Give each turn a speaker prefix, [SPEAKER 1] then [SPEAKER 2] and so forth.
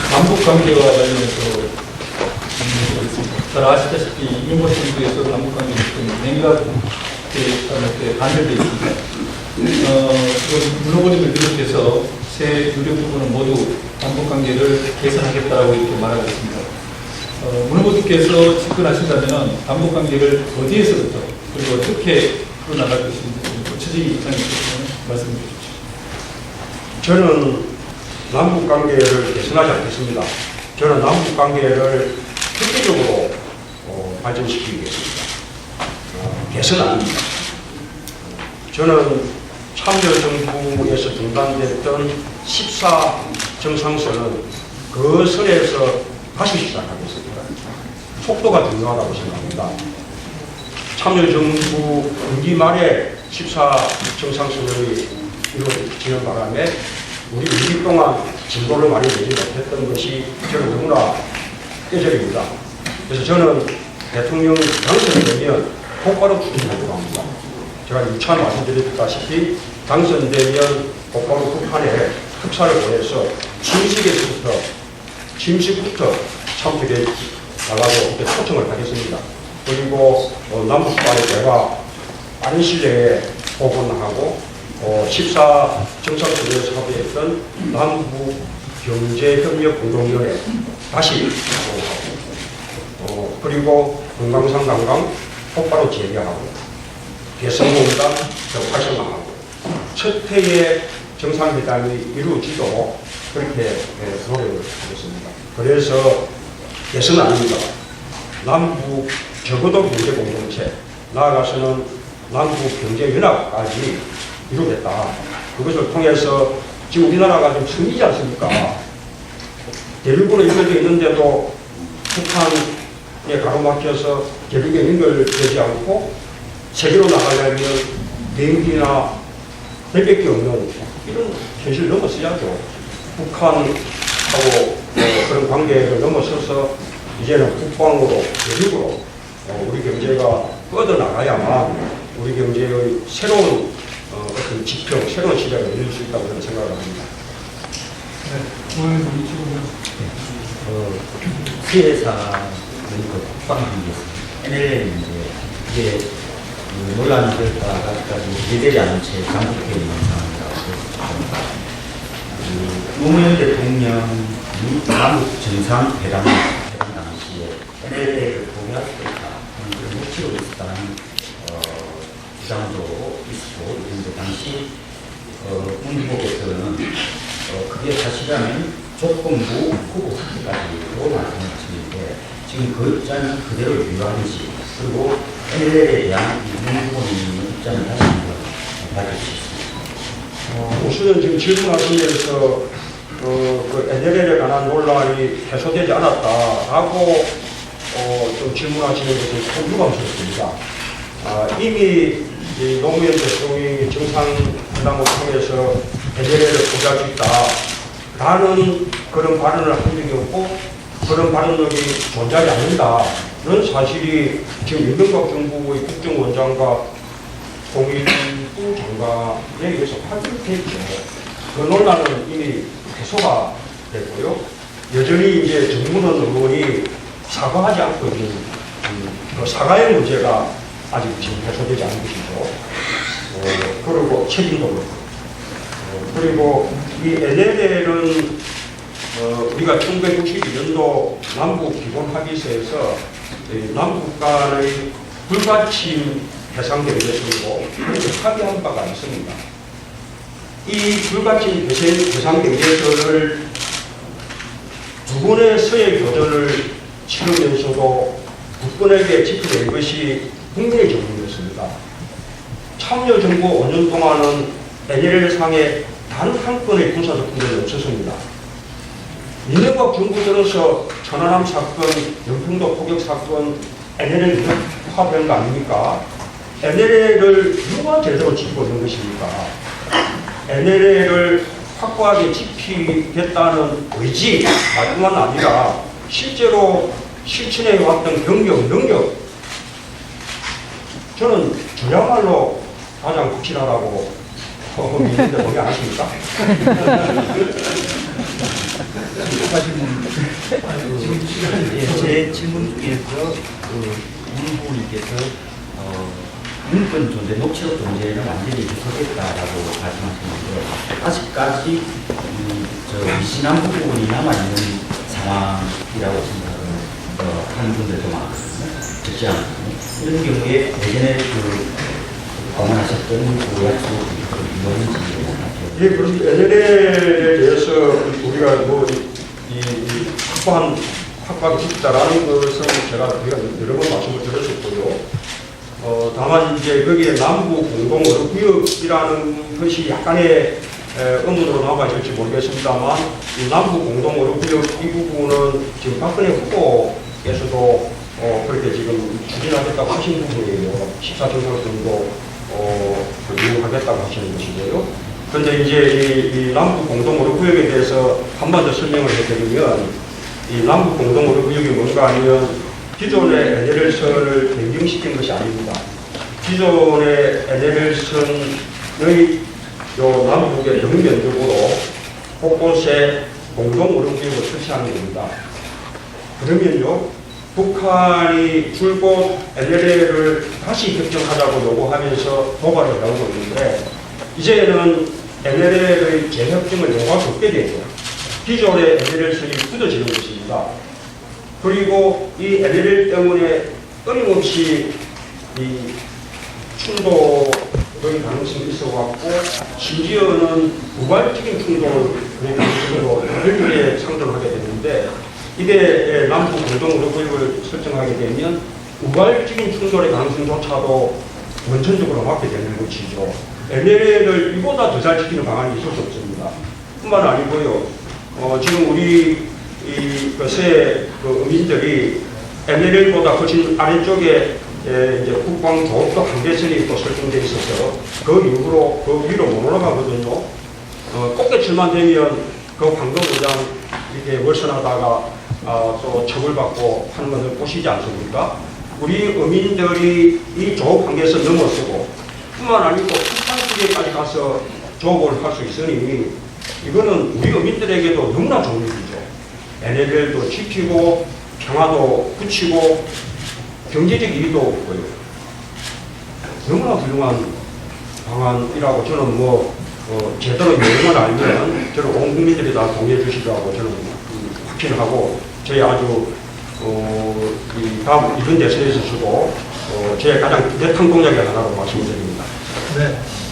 [SPEAKER 1] 남북 관계와 관련해서 잘 아시다시피 일본 정부에서 남북 관계에 좀 냉각하게 반대되어 있습니다. 지금 문 후보님을 비롯해서 새 유력 부분은 모두 남북 관계를 개선하겠다라고 이렇게 말하고 있습니다. 문 후보님께서 집권하신다면 남북 관계를 어디에서부터 그리고 어떻게 풀어나갈 것인지 구체적인 입장에 대해서 말씀해 주십시오.
[SPEAKER 2] 저는 남북 관계를 개선하지 않겠습니다. 저는 남북 관계를 획기적으로 발전시키겠습니다. 개선 아닙니다. 저는 참여정부에서 중단됐던 14 정상선은 그 선에서 다시 시작하겠습니다. 속도가 중요하다고 생각합니다. 참여정부 분기 말에 14 정상선을 이루어지는 바람에 우리 2기 동안 진도를 많이 내지 못했던 것이 저는 너무나 뼈저립니다. 그래서 저는 대통령 당선되면 곧바로 추진하려고 합니다. 제가 유찬 말씀드렸다시피 당선되면 곧바로 북한에 특사를 보내서 침식부터 참석해 달라고 이렇게 초청을 하겠습니다. 그리고 남북 간의 대화 빠른 시일 복원하고 14 정상선에서 합의했던 남북 경제협력공동위원회 다시 하고 그리고 금강산 관광 곧바로 재개하고 개성공단 활성화하고 첫 해의 정상회담이 이루어지도록 그렇게 노력을 하겠습니다. 그래서 개선 아닙니다. 남북 적어도 경제공동체 나아가서는 남북 경제연합까지 이루겠다. 그것을 통해서 지금 우리나라가 좀 숨이지 않습니까? 대륙으로 연결되어 있는데도 북한에 가로막혀서 대륙에 연결되지 않고 세계로 나가려면 비행기나 헬밖에 없는 이런 현실을 넘어서야죠. 북한하고 그런 관계를 넘어서서 이제는 국방으로 대륙으로 우리 경제가 뻗어나가야만 우리 경제의 새로운 어떤 지평, 새로운 시작을 열릴 수 있다고 저는 생각을 합니다.
[SPEAKER 3] 피해사의 국방비에서 NLL인데 이게 논란이 될까 아직까지 제대되지 않은 채 장기되어 있는 상황이라고 노무현 대통령이 남북 정상회담 당시에 NLL을 포기할 수 있다 하는 그런 목표로 있었다는 주장도 있고 있는데 당시 문 후보께서는 그게 사실이라면 조건부 후보 확대까지로 말씀하시는데 지금 그 입장은 그대로 유효한지 그리고 NLL에 대한 문 후보님의 입장을 다시 한번 밝혀주시겠습니다.
[SPEAKER 2] 우선은 지금 질문하시면서 그 NLL에 관한 논란이 해소되지 않았다라고 좀 질문하시는 것은 좀 유감스럽습니다. 이미 노무현 대통령이 정상회담을 통해서 NLL을 포기할 수 있다라는 그런 발언을 한 적이 없고 그런 발언력이 존재하지 않는다는 사실이 지금 이명박 정부의 국정원장과 통일부 장관에 의해서 확인됐죠. 그 논란은 이미 해소가 됐고요. 여전히 이제 정문원 의원이 사과하지 않고 있는 그 사과의 문제가 아직 지금 해소되지 않은 것이죠. 그리고 책임도 그렇고. 그리고 이 NLL은 우리가 1962년도 남북 기본 합의서에서 남북 간의 불가침 해상 경제선으로 합의한 바가 있습니다. 이 불가침 해상 경제선을 두 번의 서해 교전을 치르면서도 국군에게 지켜낸 것이 국민의 정부였습니다. 참여정부 5년 동안은 NLL 상에 단 한 건의 군사적 군대는 없었습니다. 이명박 정부 들어서 천안함 사건, 연평도 포격 사건, NLL 파괴한 거 아닙니까? NLL을 누가 제대로 지키고 있는 것입니까? NLL을 확고하게 지키겠다는 의지뿐만 아니라 실제로 실천해 왔던 경력, 능력, 저는 저야말로 가장 확실하다고 믿는데 동의 안 하십니까?
[SPEAKER 3] 제 질문 중에서 문 후보님께서 문건 존재, 녹취록 존재는 완전히 부서졌다라고 말씀하셨는데 아직까지 미신한 부분이 남아있는 상황이라고 생각을 하는 분들도 많거든요. 그렇지 않거든요. 이런 경우에 예전에 방문하셨던 그 약속이 이루어진지
[SPEAKER 2] 예, 그럼 NLL에 대해서 우리가 확보하기 쉽다라는 것은 제가 여러 번 말씀을 드렸었고요. 다만 이제 거기에 남부 공동 어뢰구역이라는 것이 약간의 의문으로 남아있을지 모르겠습니다만 이 남부 공동 어뢰구역 이 부분은 지금 박근혜 후보께서도 그렇게 지금 추진하겠다고 하신 부분이에요. 14정상 정도 이용하겠다고 하시는 것이고요. 그런데 이제 이 남부 공동 어뢰구역에 대해서 한 번 더 설명을 해드리면 이 남부 공동 어뢰구역이 뭔가 하면 기존의 NLL선을 변경시킨 것이 아닙니다. 기존의 NLL선의 남북의 영면적으로 곳곳에 공동 어뢰구역을 설치하는 겁니다. 그러면요, 북한이 줄곧 NLL을 다시 결정하자고 요구하면서 도발을 나오고 있는데 이제는 NLL의 재협정을 요구할 수 없게 되죠. 기존의 NLL선이 굳어지는 것입니다. 그리고 이 NLL 때문에 끊임없이 이 충돌의 가능성이 있어갖고 심지어는 우발적인 충돌의 가능성으로 넓게 상존하게 되는데 이게 남북 공동 어뢰구역을 설정하게 되면 우발적인 충돌의 가능성조차도 원천적으로 막게 되는 것이죠. NLL을 이보다 더 잘 지키는 방안이 있을 수 없습니다. 뿐만 아니고요. 지금 우리 새 의민들이 NLL보다 훨씬 아래쪽에 이제 국방 조업도 한계선이 또 설정되어 있어서 그 이후로 그 위로 못 올라가거든요. 꽃게철만 되면 그 황금의장 이렇게 월선하다가 또 처벌받고 하는 것을 보시지 않습니까? 우리 의민들이 이 조업 한계선 넘어서고 뿐만 아니고 북한쪽에까지 가서 조업을 할 수 있으니 이거는 우리 의민들에게도 너무나 좋은 일이죠. NLL도 지키고 평화도 굳히고 경제적 이익도 없고요. 너무나 훌륭한 방안이라고 저는 제대로 내용을 알면 저는 온 국민들이 다 동의해 주시라고 저는 확신을 하고 저희 아주 이 다음 이번 대선에 있어서도 제 가장 대탕 공약의 하나로 말씀드립니다.
[SPEAKER 1] 네.